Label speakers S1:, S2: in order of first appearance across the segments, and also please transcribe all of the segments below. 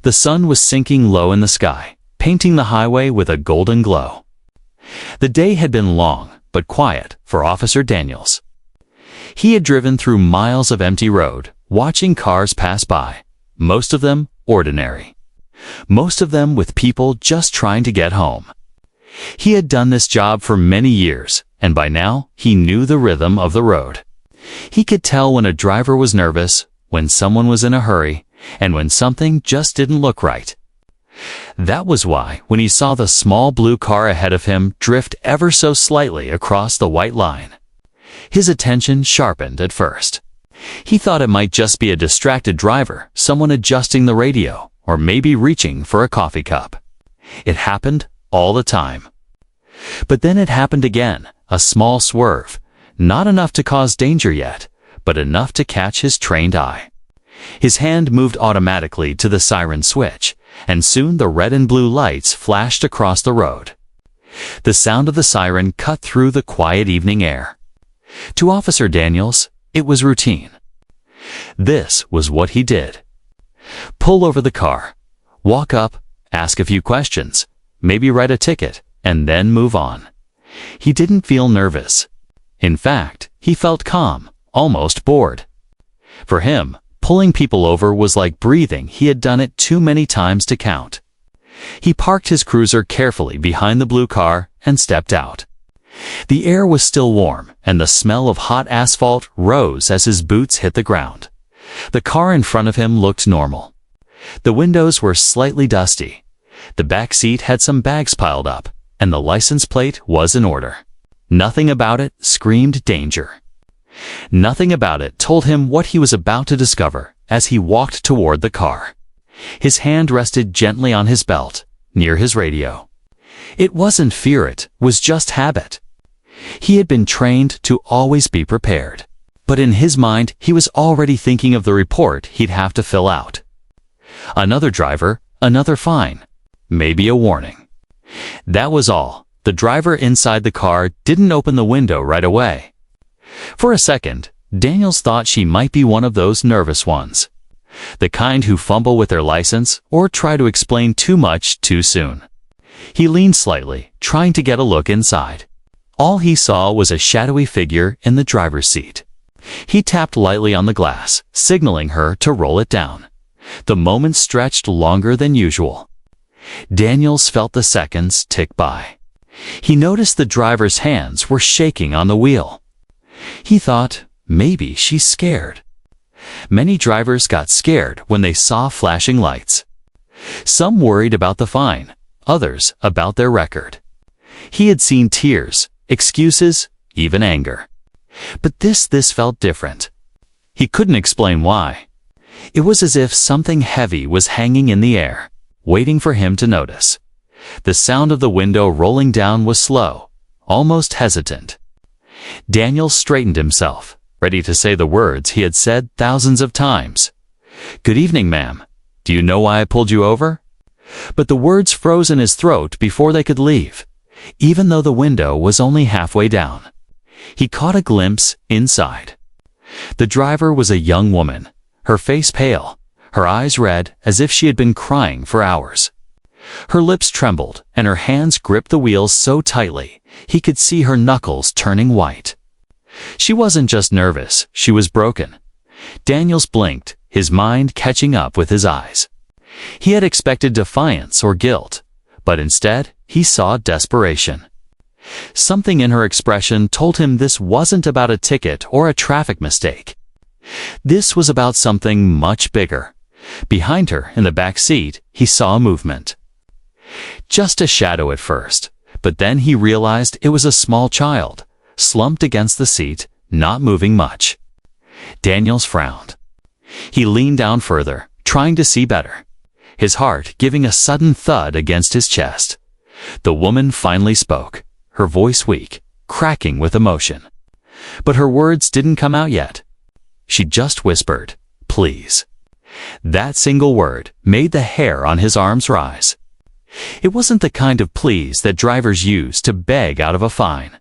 S1: The sun was sinking low in the sky, painting the highway with a golden glow. The day had been long but quiet for Officer Daniels. He had driven through miles of empty road, watching cars pass by, most of them ordinary. Most of them with people just trying to get home. He had done this job for many years, and by now he knew the rhythm of the road. He could tell when a driver was nervous, when someone was in a hurry, and when something just didn't look right. That was why, when he saw the small blue car ahead of him drift ever so slightly across the white line, his attention sharpened at first. He thought it might just be a distracted driver, someone adjusting the radio, or maybe reaching for a coffee cup. It happened all the time. But then it happened again, a small swerve, not enough to cause danger yet, but enough to catch his trained eye. His hand moved automatically to the siren switch, and soon the red and blue lights flashed across the road. The sound of the siren cut through the quiet evening air. To Officer Daniels, it was routine. This was what he did. Pull over the car, walk up, ask a few questions, maybe write a ticket, and then move on. He didn't feel nervous. In fact, he felt calm, almost bored. For him, pulling people over was like breathing. He had done it too many times to count. He parked his cruiser carefully behind the blue car and stepped out. The air was still warm, and the smell of hot asphalt rose as his boots hit the ground. The car in front of him looked normal. The windows were slightly dusty. The back seat had some bags piled up, and the license plate was in order. Nothing about it screamed danger. Nothing about it told him what he was about to discover as he walked toward the car. His hand rested gently on his belt, near his radio. It wasn't fear, it was just habit. He had been trained to always be prepared. But in his mind, he was already thinking of the report he'd have to fill out. Another driver, another fine, maybe a warning. That was all. The driver inside the car didn't open the window right away. For a second, Daniels thought she might be one of those nervous ones. The kind who fumble with their license or try to explain too much too soon. He leaned slightly, trying to get a look inside. All he saw was a shadowy figure in the driver's seat. He tapped lightly on the glass, signaling her to roll it down. The moment stretched longer than usual. Daniels felt the seconds tick by. He noticed the driver's hands were shaking on the wheel. He thought, maybe she's scared. Many drivers got scared when they saw flashing lights. Some worried about the fine, others about their record. He had seen tears, excuses, even anger. But this felt different. He couldn't explain why. It was as if something heavy was hanging in the air, waiting for him to notice. The sound of the window rolling down was slow, almost hesitant. Daniel straightened himself, ready to say the words he had said thousands of times. "Good evening, ma'am. Do you know why I pulled you over?" But the words froze in his throat before they could leave, even though the window was only halfway down. He caught a glimpse inside. The driver was a young woman, her face pale, her eyes red as if she had been crying for hours. Her lips trembled, and her hands gripped the wheels so tightly he could see her knuckles turning white. She wasn't just nervous, she was broken. Daniels blinked, his mind catching up with his eyes. He had expected defiance or guilt, but instead he saw desperation. Something in her expression told him this wasn't about a ticket or a traffic mistake. This was about something much bigger. Behind her, in the back seat, he saw a movement. Just a shadow at first, but then he realized it was a small child, slumped against the seat, not moving much. Daniels frowned. He leaned down further, trying to see better, his heart giving a sudden thud against his chest. The woman finally spoke, her voice weak, cracking with emotion. But her words didn't come out yet. She just whispered, "Please." That single word made the hair on his arms rise. It wasn't the kind of please that drivers use to beg out of a fine.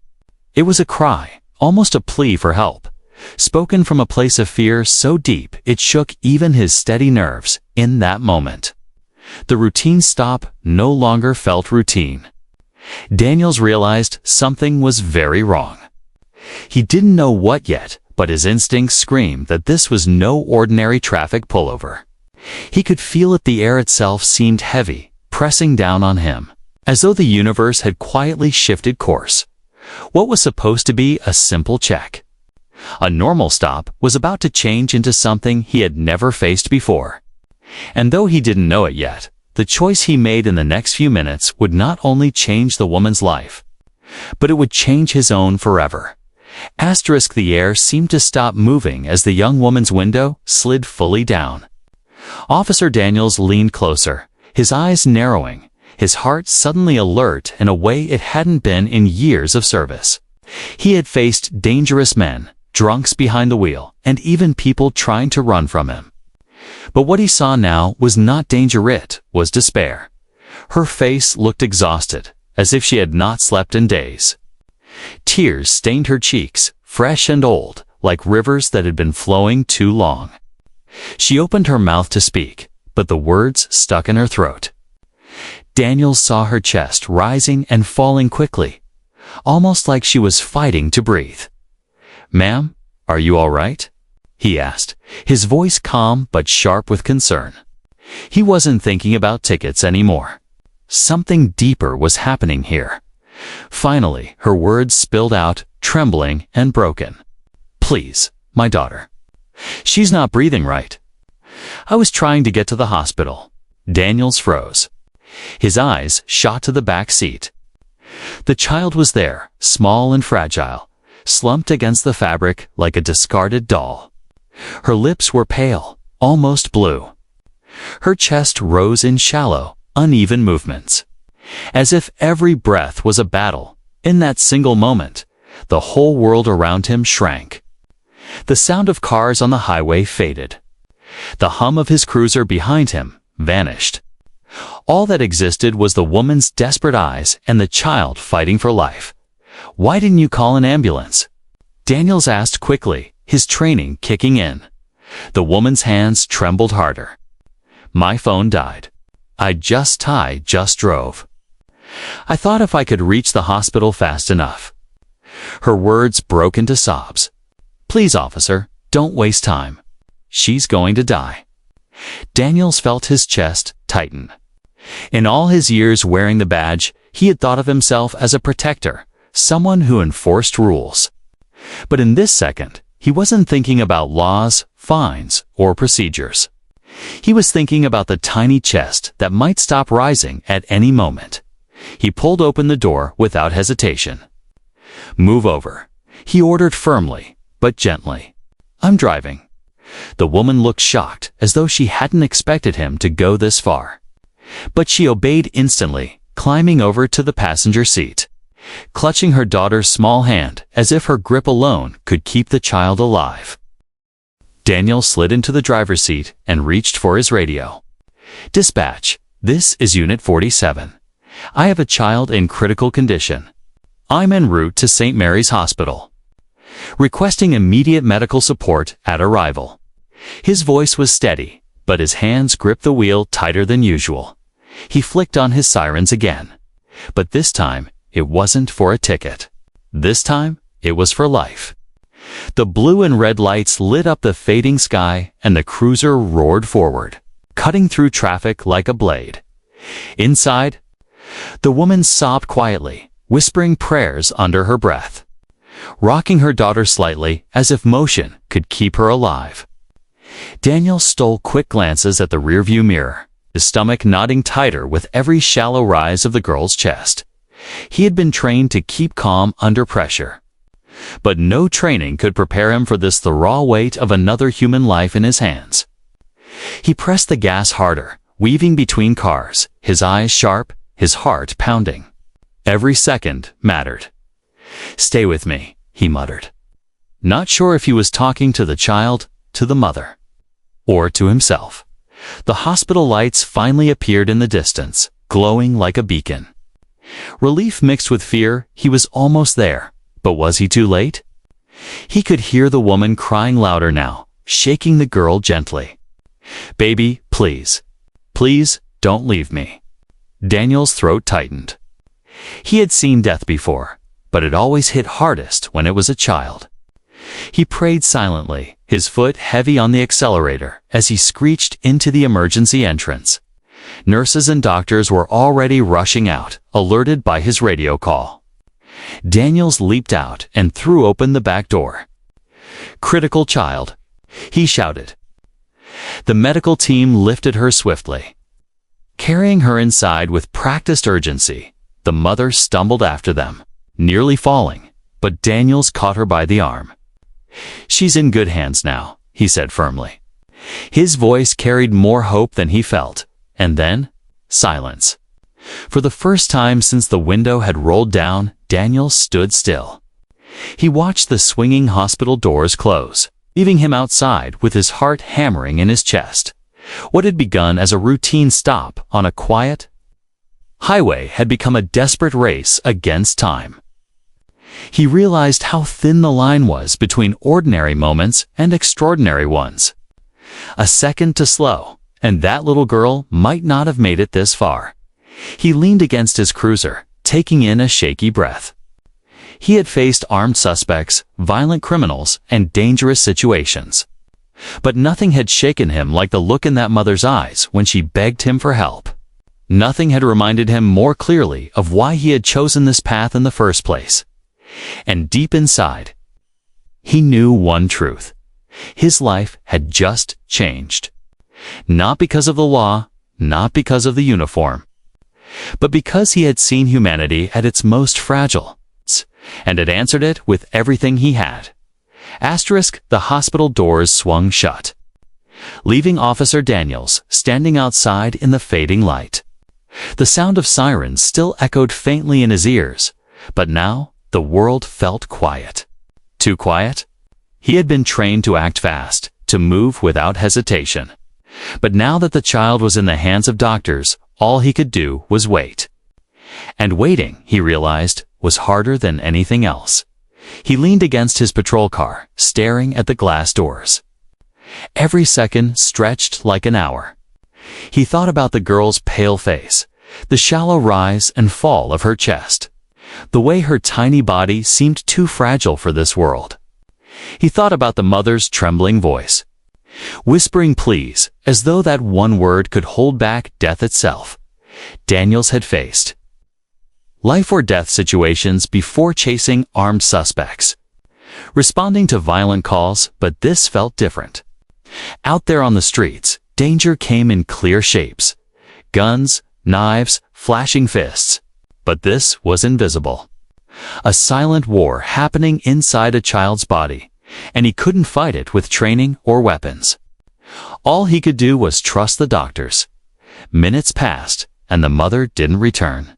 S1: It was a cry, almost a plea for help, spoken from a place of fear so deep it shook even his steady nerves in that moment. The routine stop no longer felt routine. Daniels realized something was very wrong. He didn't know what yet, but his instincts screamed that this was no ordinary traffic pullover. He could feel it. The air itself seemed heavy, pressing down on him, as though the universe had quietly shifted course. What was supposed to be a simple check, a normal stop, was about to change into something he had never faced before. And though he didn't know it yet, the choice he made in the next few minutes would not only change the woman's life, but it would change his own forever. The air seemed to stop moving as the young woman's window slid fully down. Officer Daniels leaned closer, his eyes narrowing, his heart suddenly alert in a way it hadn't been in years of service. He had faced dangerous men, drunks behind the wheel, and even people trying to run from him. But what he saw now was not danger, it was despair. Her face looked exhausted, as if she had not slept in days. Tears stained her cheeks, fresh and old, like rivers that had been flowing too long. She opened her mouth to speak, but the words stuck in her throat. Daniels saw her chest rising and falling quickly, almost like she was fighting to breathe. "Ma'am, are you all right?" he asked, his voice calm but sharp with concern. He wasn't thinking about tickets anymore. Something deeper was happening here. Finally, her words spilled out, trembling and broken. "Please, my daughter. She's not breathing right." "I was trying to get to the hospital." Daniels froze. His eyes shot to the back seat. The child was there, small and fragile, slumped against the fabric like a discarded doll. Her lips were pale, almost blue. Her chest rose in shallow, uneven movements, as if every breath was a battle. In that single moment, the whole world around him shrank. The sound of cars on the highway faded. The hum of his cruiser behind him vanished. All that existed was the woman's desperate eyes and the child fighting for life. "Why didn't you call an ambulance?" Daniels asked quickly, his training kicking in. The woman's hands trembled harder. "My phone died. I just drove. I thought if I could reach the hospital fast enough." Her words broke into sobs. "Please, officer, don't waste time. She's going to die." Daniels felt his chest tighten. In all his years wearing the badge, he had thought of himself as a protector, someone who enforced rules. But in this second, he wasn't thinking about laws, fines, or procedures. He was thinking about the tiny chest that might stop rising at any moment. He pulled open the door without hesitation. "Move over," he ordered firmly, but gently. "I'm driving." The woman looked shocked, as though she hadn't expected him to go this far. But she obeyed instantly, climbing over to the passenger seat, clutching her daughter's small hand as if her grip alone could keep the child alive. Daniel slid into the driver's seat and reached for his radio. "Dispatch, this is Unit 47. I have a child in critical condition. I'm en route to St. Mary's Hospital. Requesting immediate medical support at arrival." His voice was steady, but his hands gripped the wheel tighter than usual. He flicked on his sirens again. But this time, it wasn't for a ticket. This time, it was for life. The blue and red lights lit up the fading sky, and the cruiser roared forward, cutting through traffic like a blade. Inside, the woman sobbed quietly, whispering prayers under her breath, rocking her daughter slightly as if motion could keep her alive. Daniel stole quick glances at the rearview mirror, his stomach knotting tighter with every shallow rise of the girl's chest. He had been trained to keep calm under pressure. But no training could prepare him for this, the raw weight of another human life in his hands. He pressed the gas harder, weaving between cars, his eyes sharp, his heart pounding. Every second mattered. "Stay with me," he muttered. Not sure if he was talking to the child, to the mother, or to himself. The hospital lights finally appeared in the distance, glowing like a beacon. Relief mixed with fear, he was almost there. But was he too late? He could hear the woman crying louder now, shaking the girl gently. "Baby, please. Please, don't leave me." Daniel's throat tightened. He had seen death before, but it always hit hardest when it was a child. He prayed silently, his foot heavy on the accelerator as he screeched into the emergency entrance. Nurses and doctors were already rushing out, alerted by his radio call. Daniels leaped out and threw open the back door. "Critical child," he shouted. The medical team lifted her swiftly. Carrying her inside with practiced urgency, the mother stumbled after them, nearly falling, but Daniels caught her by the arm. "She's in good hands now," he said firmly. His voice carried more hope than he felt, and then, silence. For the first time since the window had rolled down, Daniels stood still. He watched the swinging hospital doors close, leaving him outside with his heart hammering in his chest. What had begun as a routine stop on a quiet highway had become a desperate race against time. He realized how thin the line was between ordinary moments and extraordinary ones. A second to slow, and that little girl might not have made it this far. He leaned against his cruiser, taking in a shaky breath. He had faced armed suspects, violent criminals, and dangerous situations. But nothing had shaken him like the look in that mother's eyes when she begged him for help. Nothing had reminded him more clearly of why he had chosen this path in the first place. And deep inside, he knew one truth. His life had just changed. Not because of the law, not because of the uniform, but because he had seen humanity at its most fragile, and had answered it with everything he had. The hospital doors swung shut, leaving Officer Daniels standing outside in the fading light. The sound of sirens still echoed faintly in his ears, but now the world felt quiet. Too quiet? He had been trained to act fast, to move without hesitation. But now that the child was in the hands of doctors, all he could do was wait. And waiting, he realized, was harder than anything else. He leaned against his patrol car, staring at the glass doors. Every second stretched like an hour. He thought about the girl's pale face, the shallow rise and fall of her chest, the way her tiny body seemed too fragile for this world. He thought about the mother's trembling voice, whispering pleas, as though that one word could hold back death itself. Daniels had faced life or death situations before chasing armed suspects, responding to violent calls, but this felt different. Out there on the streets, danger came in clear shapes: guns, knives, flashing fists. But this was invisible. A silent war happening inside a child's body, and he couldn't fight it with training or weapons. All he could do was trust the doctors. Minutes passed, and the mother didn't return.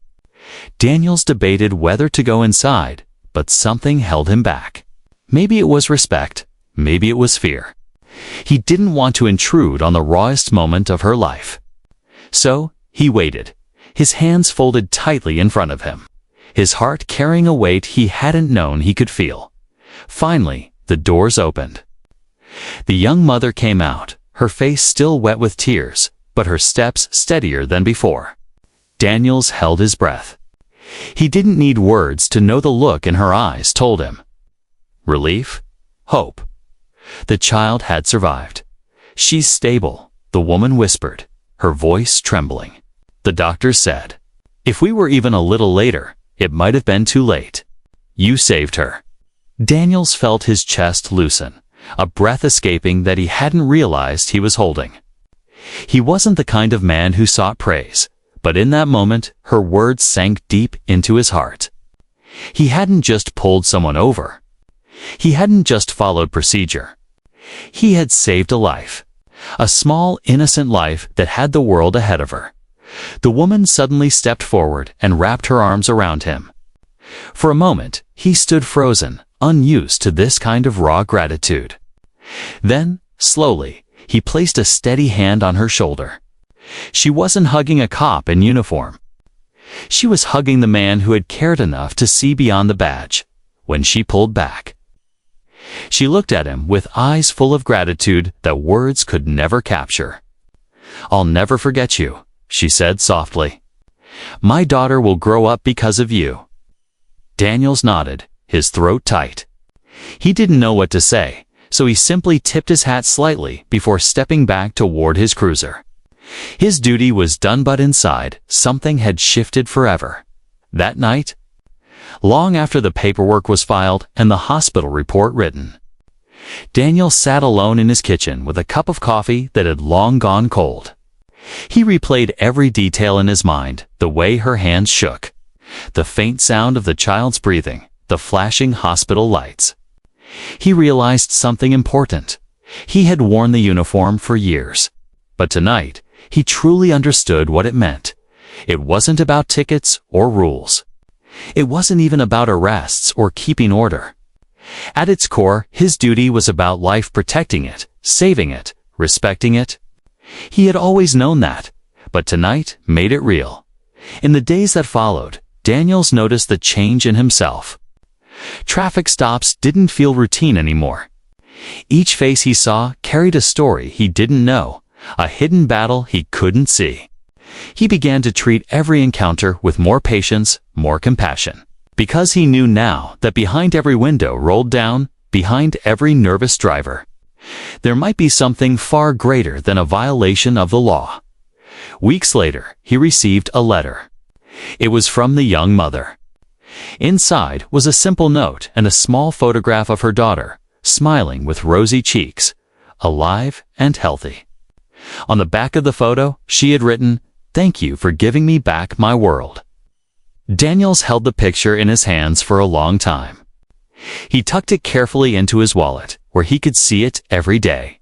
S1: Daniels debated whether to go inside, but something held him back. Maybe it was respect, maybe it was fear. He didn't want to intrude on the rawest moment of her life. So he waited, his hands folded tightly in front of him, his heart carrying a weight he hadn't known he could feel. Finally, the doors opened. The young mother came out, her face still wet with tears, but her steps steadier than before. Daniels held his breath. He didn't need words to know the look in her eyes told him. Relief? Hope. The child had survived. "She's stable," the woman whispered, her voice trembling. The doctor said, "If we were even a little later, it might have been too late. You saved her." Daniels felt his chest loosen, a breath escaping that he hadn't realized he was holding. He wasn't the kind of man who sought praise, but in that moment, her words sank deep into his heart. He hadn't just pulled someone over. He hadn't just followed procedure. He had saved a life, a small, innocent life that had the world ahead of her. The woman suddenly stepped forward and wrapped her arms around him. For a moment, he stood frozen, unused to this kind of raw gratitude. Then, slowly, he placed a steady hand on her shoulder. She wasn't hugging a cop in uniform. She was hugging the man who had cared enough to see beyond the badge. When she pulled back, she looked at him with eyes full of gratitude that words could never capture. "I'll never forget you," she said softly. "My daughter will grow up because of you." Daniels nodded, his throat tight. He didn't know what to say, so he simply tipped his hat slightly before stepping back toward his cruiser. His duty was done, but inside, something had shifted forever. That night, long after the paperwork was filed and the hospital report written, Daniel sat alone in his kitchen with a cup of coffee that had long gone cold. He replayed every detail in his mind, the way her hands shook, the faint sound of the child's breathing, the flashing hospital lights. He realized something important. He had worn the uniform for years, but tonight he truly understood what it meant. It wasn't about tickets or rules. It wasn't even about arrests or keeping order. At its core, his duty was about life, protecting it, saving it, respecting it. He had always known that, but tonight made it real. In the days that followed, Daniels noticed the change in himself. Traffic stops didn't feel routine anymore. Each face he saw carried a story he didn't know, a hidden battle he couldn't see. He began to treat every encounter with more patience, more compassion, because he knew now that behind every window rolled down, behind every nervous driver, there might be something far greater than a violation of the law. Weeks later, he received a letter. It was from the young mother. Inside was a simple note and a small photograph of her daughter, smiling with rosy cheeks, alive and healthy. On the back of the photo, she had written, "Thank you for giving me back my world." Daniels held the picture in his hands for a long time. He tucked it carefully into his wallet, where he could see it every day.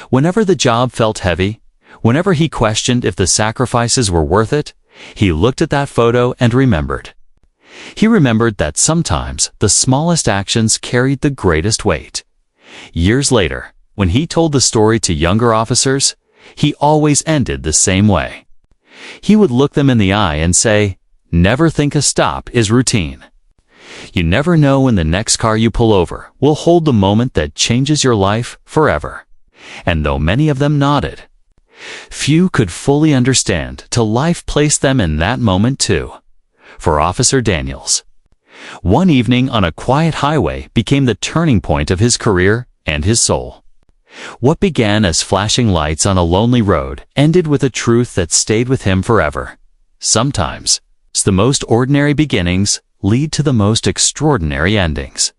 S1: Whenever the job felt heavy, whenever he questioned if the sacrifices were worth it, he looked at that photo and remembered. He remembered that sometimes the smallest actions carried the greatest weight. Years later, when he told the story to younger officers, he always ended the same way. He would look them in the eye and say, "Never think a stop is routine. You never know when the next car you pull over will hold the moment that changes your life forever." And though many of them nodded, few could fully understand till life placed them in that moment too. For Officer Daniels, one evening on a quiet highway became the turning point of his career and his soul. What began as flashing lights on a lonely road ended with a truth that stayed with him forever. Sometimes, the most ordinary beginnings lead to the most extraordinary endings.